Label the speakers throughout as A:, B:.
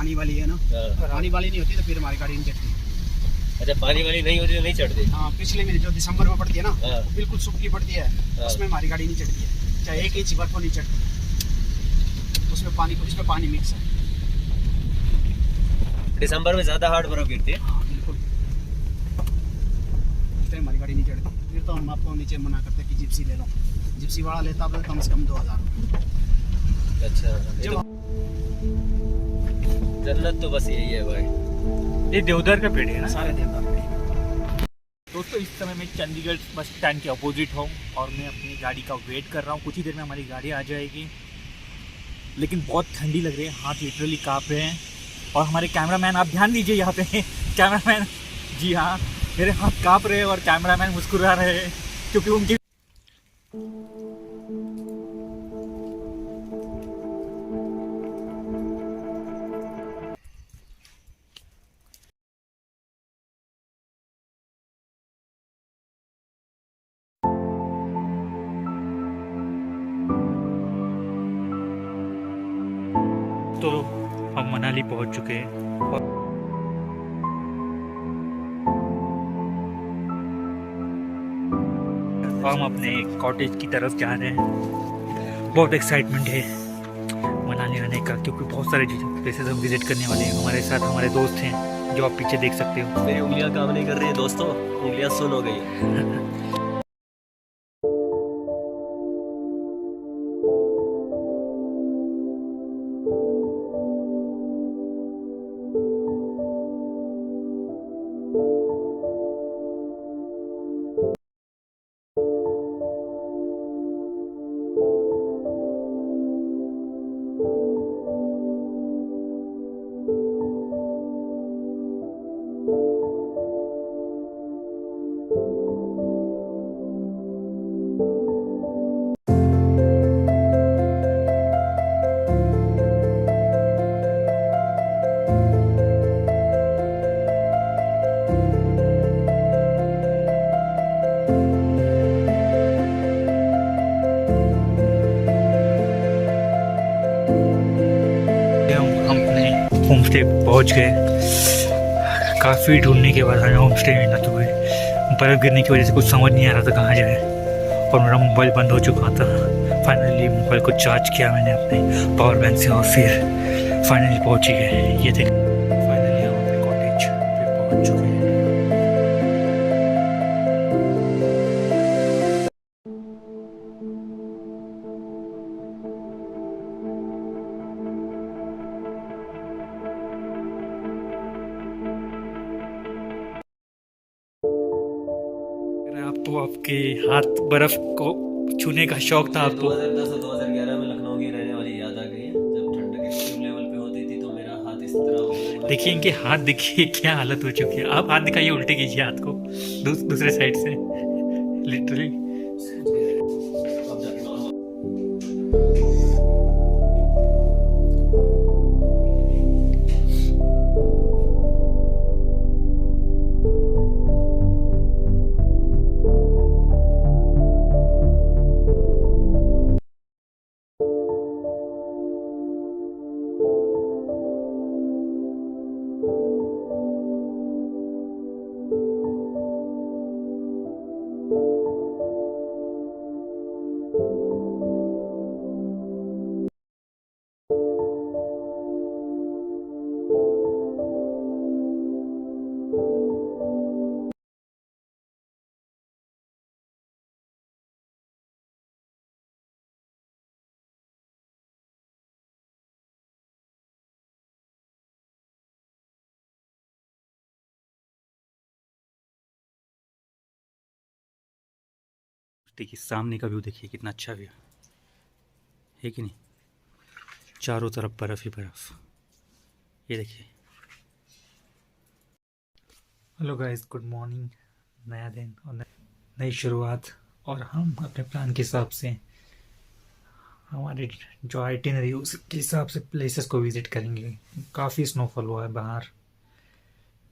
A: पानी वाली है ना, पानी वाली नहीं होती तो फिर हमारी गाड़ी नहीं चढ़ती।
B: अच्छा, पानी वाली नहीं होती तो नहीं चढ़ती।
A: हाँ, पिछले महीने जो दिसंबर में पड़ती है ना, वो बिल्कुल सूखी पड़ती है, उसमें हमारी गाड़ी नहीं चढ़ती है, चाहे 1 इंच बर्फ नहीं चढ़ती, उसमें पानी मिक्स है।
B: दिसंबर में ज्यादा हार्ड बर्फ गिरती है।
A: हाँ बिल्कुल, उस टाइम हमारी गाड़ी नहीं चढ़ती। फिर तो हम आपको नीचे मना करते हैं कि जिप्सी ले लो, जिप्सी वाला लेता है कम से कम 2000।
B: अच्छा, जन्नत तो बस यही है भाई।
C: ये देवदार का पेड़ है ना?
A: सारे देवदार पेड़।
C: दोस्तों, इस समय मैं चंडीगढ़ बस स्टैंड के अपोजिट हूँ और मैं अपनी गाड़ी का वेट कर रहा हूँ। कुछ ही देर में हमारी गाड़ी आ जाएगी, लेकिन बहुत ठंडी लग रही है, हाथ लिटरली काँप रहे हैं। और हमारे कैमरामैन, आप ध्यान दीजिए यहाँ पे कैमरामैन, जी हाँ, मेरे हाथ काँप रहे हैं और कैमरामैन मुस्कुरा रहे हैं क्योंकि उनकी तो हम मनाली पहुंच चुके हैं और हम अपने कॉटेज की तरफ जा रहे हैं। बहुत एक्साइटमेंट है मनाली आने का, क्योंकि बहुत सारे प्लेसेस हम विजिट करने वाले हैं। हमारे साथ हमारे दोस्त हैं जो आप पीछे देख सकते हो।
B: मेरी उंगलियां काम नहीं कर रही है दोस्तों, उंगलियां सुन हो गई है।
C: होम स्टे पहुँच गए। काफ़ी ढूंढने के बाद हमें होम स्टे मिला, क्योंकि बर्फ़ गिरने की वजह से कुछ समझ नहीं आ रहा था कहाँ जाए और मेरा मोबाइल बंद हो चुका था। फाइनली मोबाइल को चार्ज किया मैंने अपने पावर बैंक से और फिर फाइनली पहुँच ही गए। ये देख, फाइनली हम अपने कॉटेज पे पहुँच चुके हैं। आपको आपके हाथ बर्फ को छूने का शौक था आपको?
B: 2010 और 2011 में लखनऊ की रहने वाली याद आ गई है, जब ठंडक एक्सट्रीम लेवल पे होती थी तो मेरा हाथ इस तरह होता है।
C: देखिए इनके हाथ, देखिए क्या हालत हो चुकी है। आप हाथ दिखाइए, उल्टे कीजिए हाथ को दूसरे साइड से, लिटरली।
B: अब जाके नॉर्मल।
C: देखिए सामने का व्यू, देखिए कितना अच्छा व्यू है कि नहीं? चारों तरफ बर्फ ही बर्फ। ये देखिए। Hello guys, good morning. नया दिन और नई शुरुआत, और हम अपने प्लान के हिसाब से, हमारे जो आइटिनरी उसके हिसाब से प्लेसेस को विज़िट करेंगे। काफ़ी स्नोफॉल हुआ है बाहर।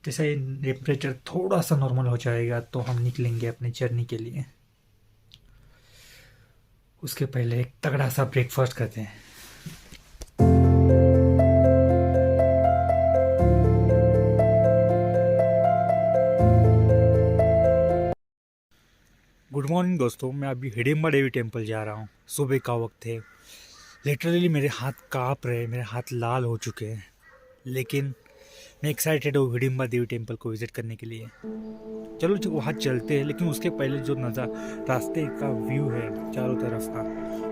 C: जैसे टेम्परेचर थोड़ा सा नॉर्मल हो जाएगा तो हम निकलेंगे अपनी जर्नी के लिए। उसके पहले एक तगड़ा सा ब्रेकफास्ट करते हैं। गुड मॉर्निंग दोस्तों, मैं अभी हिडिंबा देवी टेम्पल जा रहा हूँ। सुबह का वक्त है। लिटरली मेरे हाथ काँप रहे हैं, मेरे हाथ लाल हो चुके हैं, लेकिन मैं एक्साइटेड हूँ हिडिंबा देवी टेम्पल को विज़िट करने के लिए। चलो वहाँ चलते हैं, लेकिन उसके पहले जो रास्ते का व्यू है चारों तरफ का,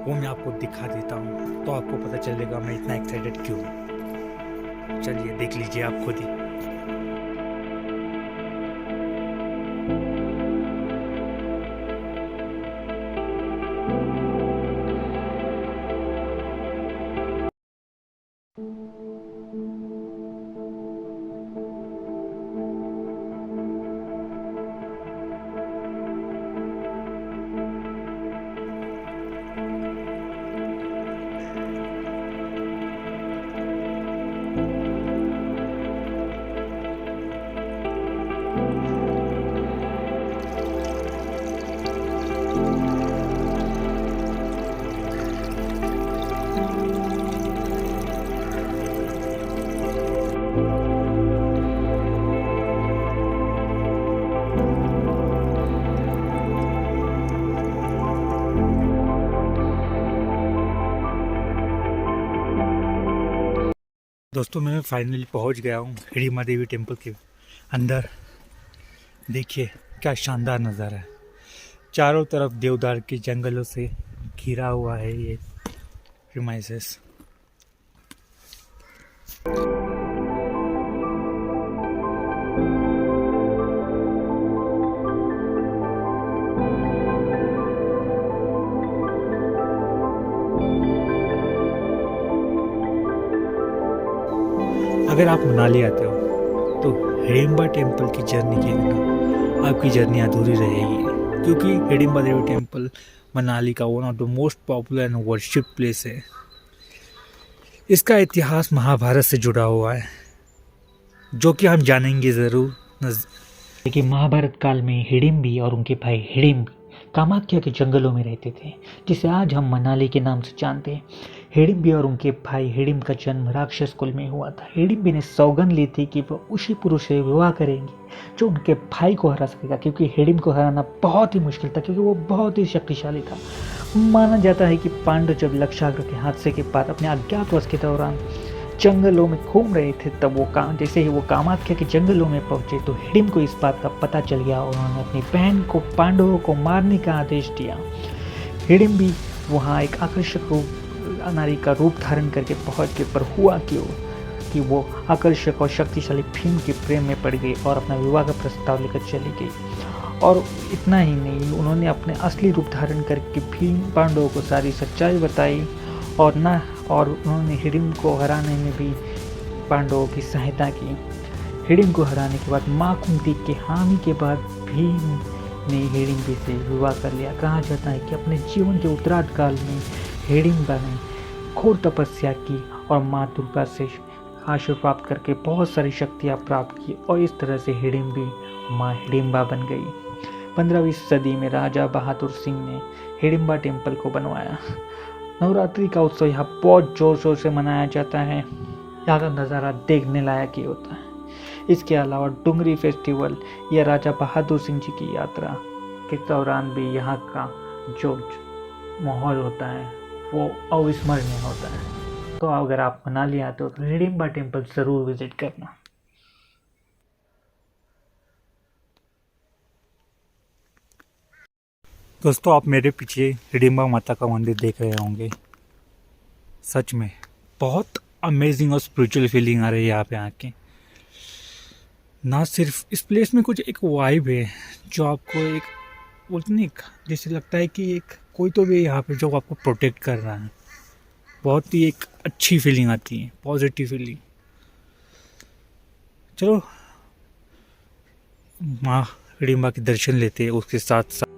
C: वो मैं आपको दिखा देता हूँ, तो आपको पता चलेगा मैं इतना एक्साइटेड क्यों हूँ। चलिए देख लीजिए आप खुद ही। दोस्तों मैं फाइनली पहुंच गया हूं हिडिंबा देवी टेम्पल के अंदर। देखिए क्या शानदार नज़ारा है। चारों तरफ देवदार के जंगलों से घिरा हुआ है ये प्रीमाइसेस। अगर आप मनाली आते हो तो हिडिंबा टेम्पल की जर्नी के बिना आपकी जर्नी अधूरी रहेगी, क्योंकि हिडिंबा देवी टेम्पल मनाली का one of the most popular and worship place है। इसका इतिहास महाभारत से जुड़ा हुआ है, जो कि हम जानेंगे ज़रूर। लेकिन महाभारत काल में हिडिंबी और उनके भाई हिडिंब कामाख्या के जंगलों में रहते थे, जिसे आज हम मनाली के नाम से जानते हैं। हिडिंबी और उनके भाई हिडिंब का जन्म राक्षस कुल में हुआ था। हिडिंबी ने सौगंध ली थी कि वह उसी पुरुष से विवाह करेंगे जो उनके भाई को हरा सकेगा, क्योंकि हिडिंब को हराना बहुत ही मुश्किल था, क्योंकि वो बहुत ही शक्तिशाली था। माना जाता है कि पांडव जब लक्षाग्र के हादसे के बाद अपने अज्ञातवास के दौरान जंगलों में घूम रहे थे, तब जैसे ही वो कामाख्या के जंगलों में पहुंचे तो हिडिंब को इस बात का पता चल गया। उन्होंने अपनी बहन को पांडवों को मारने का आदेश दिया। हिडिंब भी वहाँ एक आकर्षक नारी का रूप धारण करके पहुंच गए, पर हुआ क्यों कि वो आकर्षक और शक्तिशाली भीम के प्रेम में पड़ गई और अपना विवाह का प्रस्ताव लेकर चली गई। और इतना ही नहीं, उन्होंने अपने असली रूप धारण करके भीम पांडवों को सारी सच्चाई बताई और उन्होंने हिडिंब को हराने में भी पांडवों की सहायता की। हिडिंब को हराने के बाद माँ कुंती के हामी के बाद भीम ने हिडिंब से विवाह कर लिया। कहा जाता है कि अपने जीवन के उत्तरार्ध काल में हिडिंब ने घोर तपस्या की और माँ दुर्गा से आशीर्वाद प्राप्त करके बहुत सारी शक्तियाँ प्राप्त की, और इस तरह से हिडिंबी माँ हिडिंबा बन गई। 15वीं सदी में राजा बहादुर सिंह ने हिडिंबा टेम्पल को बनवाया। नवरात्रि का उत्सव यहाँ बहुत जोर शोर से मनाया जाता है। यहाँ का नज़ारा देखने लायक ही होता है। इसके अलावा डुंगरी फेस्टिवल या राजा बहादुर सिंह जी की यात्रा के दौरान भी यहाँ का जो माहौल होता है वो अविस्मरणीय होता है। तो अगर आप मनाली आते हो तो हिडिंबा टेम्पल ज़रूर विजिट करना। दोस्तों आप मेरे पीछे हिडिंबा माता का मंदिर देख रहे होंगे। सच में बहुत अमेजिंग और स्पिरिचुअल फीलिंग आ रही है यहाँ पे आके। ना सिर्फ इस प्लेस में कुछ एक वाइब है जो आपको एक बोलते नहीं, जैसे लगता है कि एक कोई तो भी यहाँ पे जो आपको प्रोटेक्ट कर रहा है। बहुत ही एक अच्छी फीलिंग आती है, पॉजिटिव फीलिंग। चलो माँ हिडिंबा के दर्शन लेते हैं उसके साथ साथ।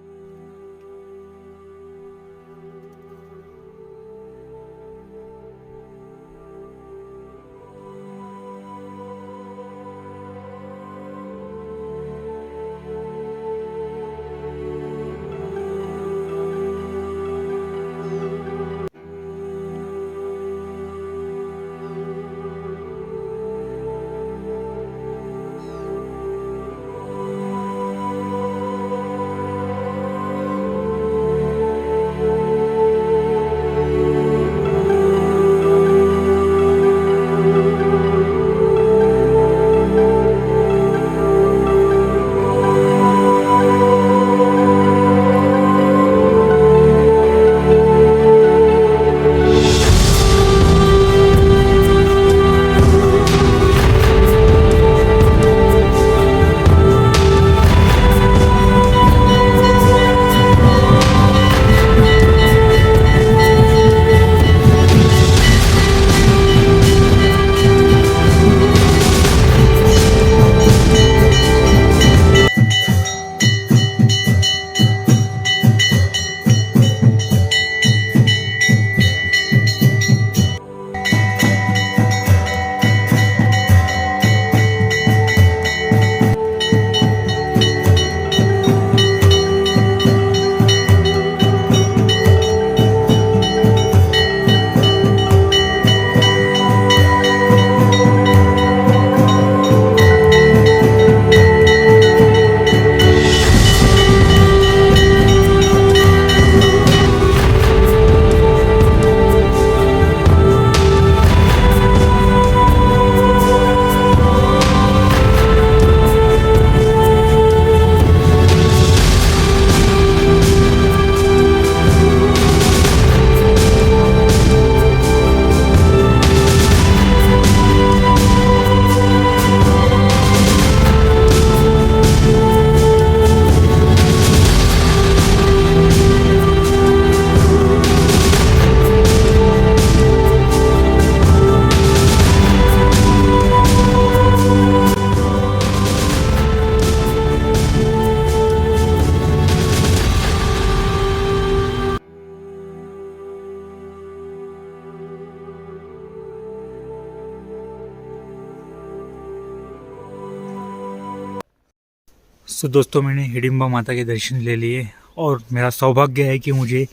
C: सो दोस्तों, मैंने हिडिंबा माता के दर्शन ले लिए और मेरा सौभाग्य है कि मुझे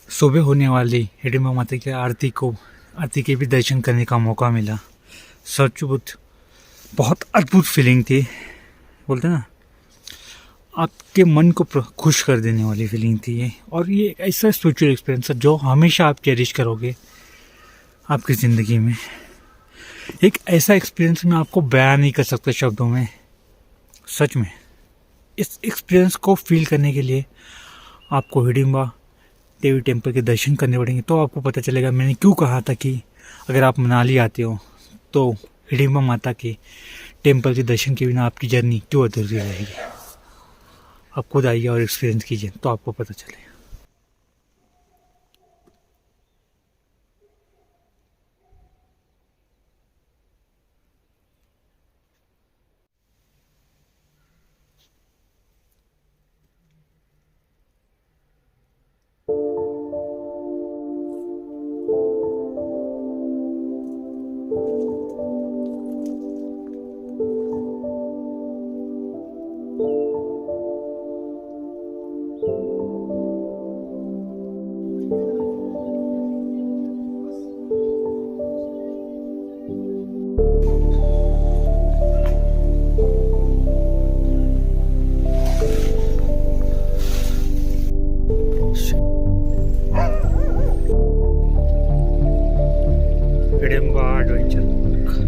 C: सुबह होने वाली हिडिंबा माता की आरती के भी दर्शन करने का मौका मिला। सचमुच बहुत अद्भुत फीलिंग थी। बोलते ना, आपके मन को खुश कर देने वाली फीलिंग थी ये। और ये एक ऐसा स्पिरिचुअल एक्सपीरियंस है जो हमेशा आप चेरिश करोगे आपकी ज़िंदगी में। एक ऐसा एक्सपीरियंस मैं आपको बयान नहीं कर सकता शब्दों में। सच में इस एक्सपीरियंस को फील करने के लिए आपको हिडिंबा देवी टेम्पल के दर्शन करने पड़ेंगे, तो आपको पता चलेगा मैंने क्यों कहा था कि अगर आप मनाली आते हो तो हिडिंबा माता के टेम्पल के दर्शन के बिना आपकी जर्नी क्यों अधूरी रहेगी। आप खुद आइए और एक्सपीरियंस कीजिए तो आपको पता चलेगा। Hidimba adventure park.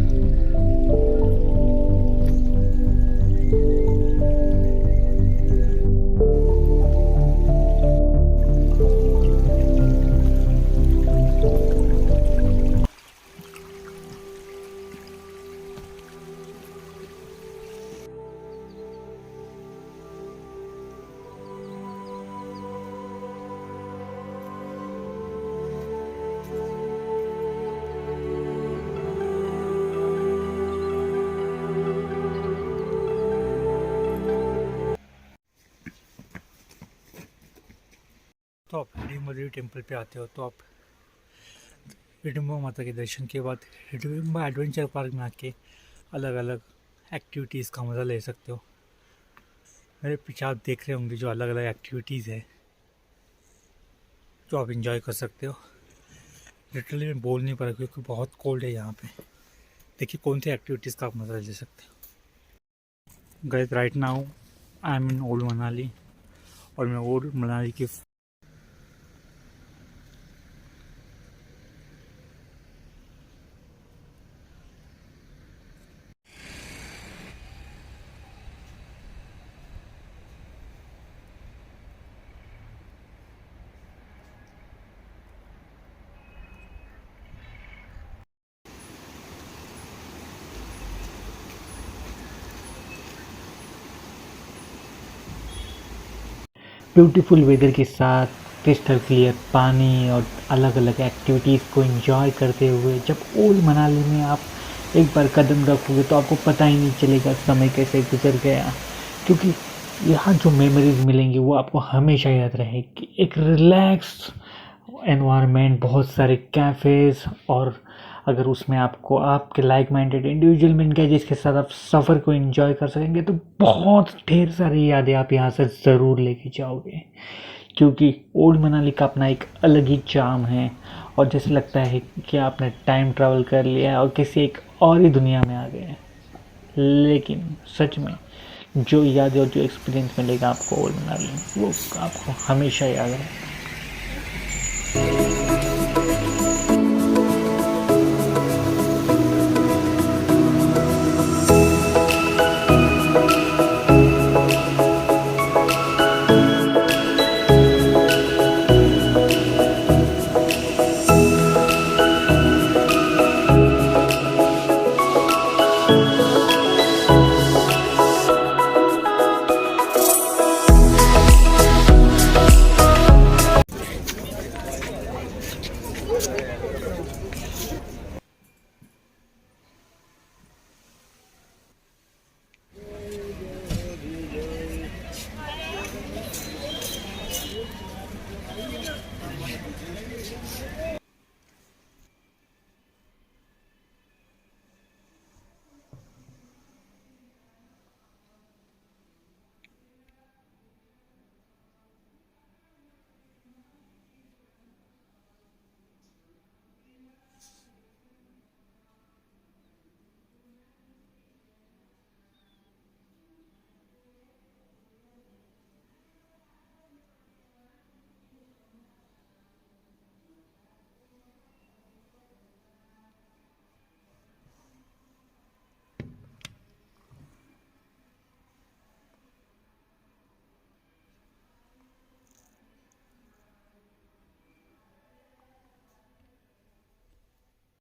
C: तो आप हिडिंबा देवी टेम्पल पे आते हो तो आप हिडिंबा माता के दर्शन के बाद हिडिंबा एडवेंचर पार्क में आके अलग अलग एक्टिविटीज़ का मज़ा ले सकते हो। मेरे पीछे आप देख रहे होंगे जो अलग अलग एक्टिविटीज़ है जो आप इंजॉय कर सकते हो। लिटरली मैं बोल नहीं पा रहा क्योंकि बहुत कोल्ड है यहाँ पे। देखिए कौन सी एक्टिविटीज़ का आप मज़ा ले सकते हो। Guys, right now I am in old Manali और मैं ओल्ड मनाली की ब्यूटीफुल वेदर के साथ क्रिस्टल क्लियर पानी और अलग अलग एक्टिविटीज़ को एंजॉय करते हुए जब ओल्ड मनाली में आप एक बार कदम रखोगे तो आपको पता ही नहीं चलेगा समय कैसे गुजर गया। क्योंकि यहाँ जो मेमोरीज मिलेंगी वो आपको हमेशा याद रहेगी। एक रिलैक्स एनवायरनमेंट, बहुत सारे कैफ़ेज़, और अगर उसमें आपको आपके लाइक माइंडेड इंडिविजुअल मिल गए जिसके साथ आप सफ़र को एंजॉय कर सकेंगे तो बहुत ढेर सारी यादें आप यहाँ से ज़रूर लेके जाओगे। क्योंकि ओल्ड मनाली का अपना एक अलग ही चार्म है और जैसे लगता है कि आपने टाइम ट्रैवल कर लिया है और किसी एक और ही दुनिया में आ गए हैं। लेकिन सच में जो याद और जो एक्सपीरियंस मिलेगा आपको ओल्ड मनाली में वो आपको हमेशा याद रहेगा।